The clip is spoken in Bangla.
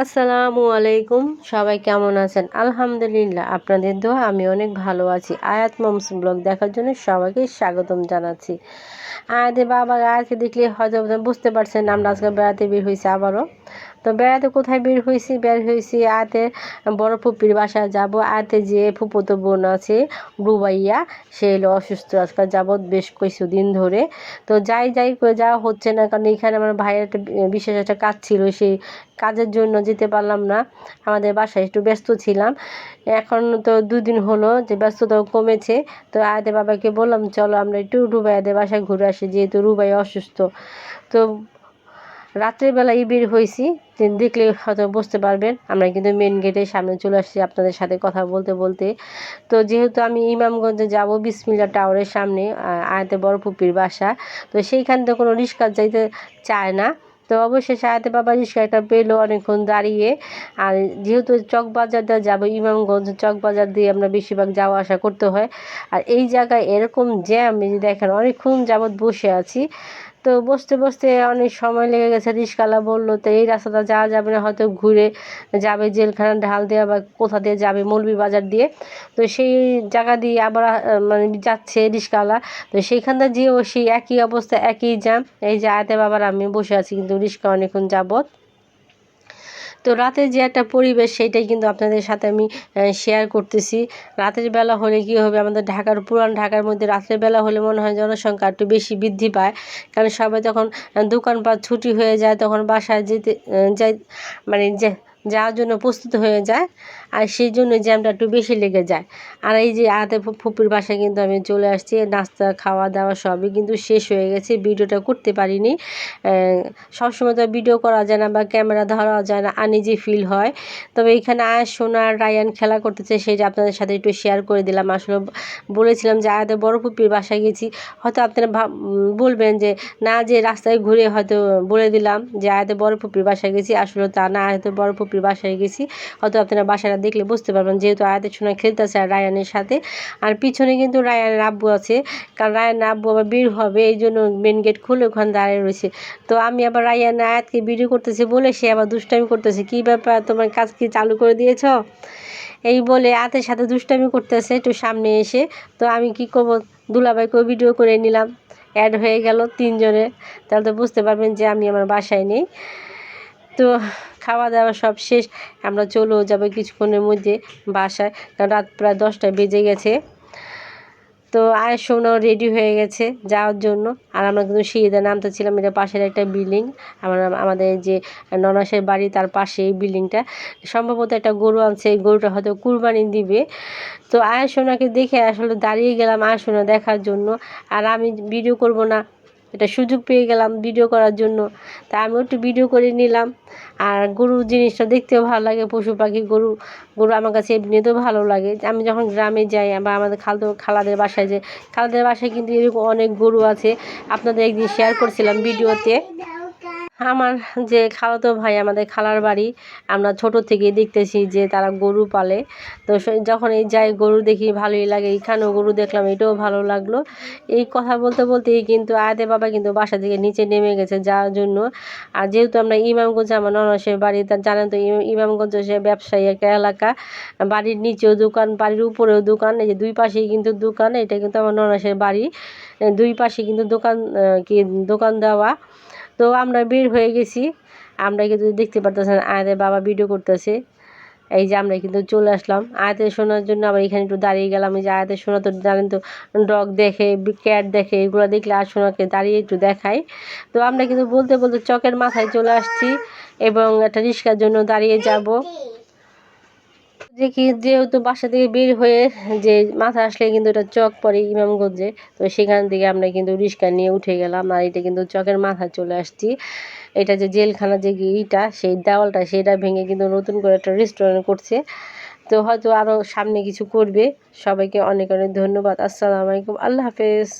আসসালামু আলাইকুম, সবাই কেমন আছেন? আলহামদুলিল্লাহ, আপনাদের দোয়া আমি অনেক ভালো আছি। আয়াত মমস ব্লগ দেখার জন্য সবাইকে স্বাগতম জানাচ্ছি। আয়াতের বাবা আয়াতকে দেখলে হয়তো আপনারা বুঝতে পারছেন আমরা আজকে বেড়াতে বের হয়েছি আবারও। তো বেড়াতে কোথায় বের হয়েছি আয়াতের বড় ফুপির বাসায় যাব। আয়াতের যে ফুফুতো বোন আছে রুবাইয়া, সে হলো অসুস্থ আজকাল যাবৎ বেশ কিছুদিন ধরে। তো যাই করে যাওয়া হচ্ছে না, কারণ এখানে আমার ভাইয়ের একটা বিশেষ একটা কাজ ছিল, সেই কাজের জন্য যেতে পারলাম না। আমাদের বাসায় একটু ব্যস্ত ছিলাম। এখন তো 2 দিন হলো যে ব্যস্ততাও কমেছে। তো আয়াদের বাবাকে বললাম চলো আমরা একটু রুবাইয়াদের বাসায় ঘুরে আসি, যেহেতু রুবাইয়া অসুস্থ। তো রাত্রেবেলায় বের হয়েছি, দেখলে হয়তো বুঝতে পারবেন। আমরা কিন্তু মেন গেটের সামনে চলে আসছি আপনাদের সাথে কথা বলতে বলতে। তো যেহেতু আমি ইমামগঞ্জে যাব, বিসমিল্লা টাওয়ারের সামনে আয়াতের বড় ফুপির বাসা, তো সেইখান থেকে কোনো রিক্সা যাইতে চায় না। তো অবশেষে আয়াতে বাবা রিক্সা একটা পেলো অনেকক্ষণ দাঁড়িয়ে। আর যেহেতু চকবাজারটা যাবো, ইমামগঞ্জ চকবাজার দিয়ে আমরা বেশিরভাগ যাওয়া আসা করতে হয়। আর এই জায়গায় এরকম জ্যাম, দেখেন অনেকক্ষণ যাবৎ বসে আছি। তো বসতে অনেক সময় লেগে গেছে। রিক্সাওয়ালা বললো তো এই রাস্তাটা যাওয়া যাবে না, হয়তো ঘুরে যাবে জেলখানা ঢাল দেওয়া বা কোথা দিয়ে যাবে, মৌলভীবাজার দিয়ে। তো সেই জায়গা দিয়ে আবার মানে যাচ্ছে রিক্সাওয়ালা। তো সেইখানটা যেয়েও সেই একই অবস্থা, একই জ্যাম। এই যে আয়াতে বাবার আমি বসে আছি, কিন্তু রিক্সা অনেকক্ষণ যাবত। তো রাতের যে একটা পরিবেশ, সেইটাই কিন্তু আপনাদের সাথে আমি শেয়ার করতেছি। রাতের বেলা হলে কী হবে, আমাদের পুরান ঢাকার মধ্যে রাতের বেলা হলে মনে হয় জনসংখ্যা একটু বেশি বৃদ্ধি পায়। কারণ সবাই তখন দোকানপাট ছুটি হয়ে যায়, তখন বাসায় যেতে যাই মানে যাওয়ার জন্য প্রস্তুত হয়ে যায়। আর সেই জন্য জ্যামটা একটু বেশি লেগে যায়। আর এই যে আয়াতে ফুপির বাসায় কিন্তু আমি চলে আসছি, নাস্তা খাওয়া দাওয়া সবই কিন্তু শেষ হয়ে গেছে। ভিডিওটা করতে পারিনি, সবসময় তো ভিডিও করা যায় না বা ক্যামেরা ধরা যায় না, আনইজি ফিল হয়। তবে এইখানে আয়াস, সোনা আর রায়ান খেলা করতেছে, সেটা আপনাদের সাথে একটু শেয়ার করে দিলাম। আসলে বলেছিলাম যে আয়াতের বড় ফুপির বাসায় গেছি, হয়তো আপনারা বলবেন যে না, যে রাস্তায় ঘুরে হয়তো বলে দিলাম যে আয়াতের বড় ফুপির বাসায় গেছি। আসলে তা না, আয়াতের বড় ফুপির বাসায় গেছি। হয়তো আপনারা বাসাটা দেখলে বুঝতে পারবেন, যেহেতু আয়াতের সোনা খেলতেছে আর রায়ানের সাথে। আর পিছনে কিন্তু রায়ানের আব্বু আছে, কারণ রায়ানের আব্বু আবার বের হবে, এই জন্য মেন গেট খুলে ওখানে দাঁড়িয়ে রয়েছে। তো আমি আবার রায়ান আয়াতকে ভিডিও করতেছি বলে সে আবার দুষ্টামি করতেছে, কী ব্যাপার তোমার কাজ কি চালু করে দিয়েছ, এই বলে আয়াতের সাথে দুষ্টামি করতেছে একটু সামনে এসে। তো আমি কি করবো, দুলাভাইকেও ভিডিও করে নিলাম, অ্যাড হয়ে গেল 3 জনে। তাহলে তো বুঝতে পারবেন যে আমি আমার বাসায় নেই। তো খাওয়া দাওয়া সব শেষ, আমরা চলেও যাবো কিছুক্ষণের মধ্যে বাসায়, কারণ রাত প্রায় 10টা বেজে গেছে। তো আয়ের সোনাও রেডি হয়ে গেছে যাওয়ার জন্য। আর আমরা কিন্তু সিঁড়িতে নামতেছিলাম, এটা পাশের একটা বিল্ডিং, আমাদের যে ননাসের বাড়ি তার পাশে এই বিল্ডিংটা। সম্ভবত একটা গরু আনছে, এই গরুটা হয়তো কুরবানি দিবে। তো আয়ের সোনাকে দেখে আসলে দাঁড়িয়ে গেলাম আয়ের সোনা দেখার জন্য। আর আমি ভিডিও করব না, এটা সুযোগ পেয়ে গেলাম ভিডিও করার জন্য, তা আমিও একটু ভিডিও করে নিলাম। আর গরু জিনিসটা দেখতেও ভালো লাগে, পশু পাখি, গরু গরু আমার কাছে এমনিতেও ভালো লাগে। আমি যখন গ্রামে যাই বা আমাদের খালাদের বাসায় যাই, খালাদের বাসায় কিন্তু এরকম অনেক গরু আছে। আপনাদের একদিন শেয়ার করছিলাম ভিডিওতে। আমার যে খালাতো ভাই, আমাদের খালার বাড়ি, আমরা ছোট থেকেই দেখতেছি যে তারা গরু পালে। তো যখন এই যাই গরু দেখি ভালোই লাগে, এইখানেও গরু দেখলাম, এটাও ভালো লাগলো। এই কথা বলতেই কিন্তু আয়াতে বাবা কিন্তু বাসা থেকে নিচে নেমে গেছে যাওয়ার জন্য। আর যেহেতু আমরা ইমামগঞ্জ, আমার ননাসের বাড়ি, তা জানেন তো ইমামগঞ্জ সে ব্যবসায়ী একটা এলাকা। বাড়ির নিচেও দোকান, বাড়ির উপরেও দোকান, এই যে দুই পাশেই কিন্তু দোকান। এটা কিন্তু আমার ননাসের বাড়ি, দুই পাশে কিন্তু দোকান, দোকান দেওয়া। তো আমরা বের হয়ে গেছি, আমরা কিন্তু দেখতে পারতেছেন আয়াতের বাবা ভিডিও করতেছে। এই যে আমরা কিন্তু চলে আসলাম আয়াতের শোনার জন্য। আবার এখানে একটু দাঁড়িয়ে গেলাম, এই যে আয়াতের শোনা তো জানেন তো, ডগ দেখে, ক্যাট দেখে, এগুলো দেখলে আর সোনাকে দাঁড়িয়ে একটু দেখাই। তো আমরা কিন্তু বলতে চকের মাথায় চলে আসছি এবং একটা রিক্সার জন্য দাঁড়িয়ে যাব। দেখি যেহেতু বাসা থেকে বের হয়ে যে মাথা আসলে কিন্তু এটা চক পড়ে ইমামগঞ্জে, তো সেখান থেকে আমরা কিন্তু রিক্সা নিয়ে উঠে গেলাম। আর এটা কিন্তু চকের মাথায় চলে আসছি। এটা যে জেলখানা যে ইটা, সেই দেওয়ালটা সেটা ভেঙে কিন্তু নতুন করে একটা রেস্টুরেন্ট করছে। তো হয়তো আরও সামনে কিছু করবে। সবাইকে অনেক ধন্যবাদ। আসসালামু আলাইকুম, আল্লাহ হাফেজ।